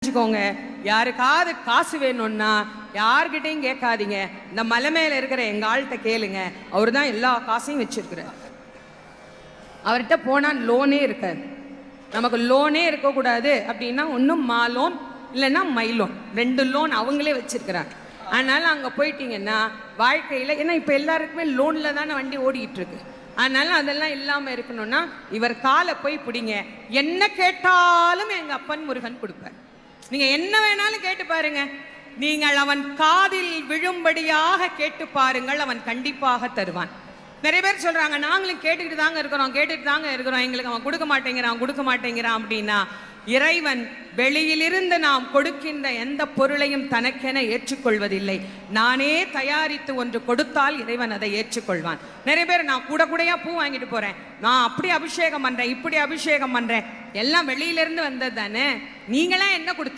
புரிஞ்சுக்கோங்க, யாருக்காவது காசு வேணும்னா யார்கிட்டையும் கேட்காதீங்க, இந்த மலை மேல இருக்கிற எங்க ஆள்கிட்ட கேளுங்க. அவர் தான் எல்லா காசையும் வச்சிருக்கிறார். அவர்கிட்ட போனா லோனே இருக்காது. நமக்கு லோனே இருக்கக்கூடாது அப்படின்னா ஒன்றும் மா லோன் இல்லைன்னா மை லோன், 2 லோன் அவங்களே வச்சிருக்கிறாங்க. அதனால அங்கே போயிட்டீங்கன்னா வாழ்க்கையில், ஏன்னா இப்போ எல்லாருக்குமே லோனில் தானே வண்டி ஓடிக்கிட்டு இருக்கு. அதனால அதெல்லாம் இல்லாமல் இருக்கணும்னா இவர் காலை போய் பிடிங்க. என்ன கேட்டாலும் எங்கள் அப்பன் முருகன் கொடுப்பார். நீங்கள் என்ன வேணாலும் கேட்டு பாருங்க. நீங்கள் அவன் காதில் விழும்படியாக கேட்டு பாருங்கள், அவன் கண்டிப்பாக தருவான். நிறைய பேர் சொல்றாங்க, நாங்களும் கேட்டுக்கிட்டு தாங்க இருக்கிறோம், எங்களுக்கு அவன் கொடுக்க மாட்டேங்கிறான் அப்படின்னா, இறைவன் வெளியிலிருந்து நாம் கொடுக்கின்ற எந்த பொருளையும் தனக்கென ஏற்றுக்கொள்வதில்லை. நானே தயாரித்து ஒன்று கொடுத்தால் இறைவன் அதை ஏற்றுக்கொள்வான். நிறைய பேர் நான் கூடையா பூ வாங்கிட்டு போறேன், நான் அப்படி அபிஷேகம் பண்றேன், இப்படி அபிஷேகம் பண்றேன், எல்லாம் வெளியிலிருந்து வந்தது தானே, நீங்களாம் என்ன கொடுத்தீங்க?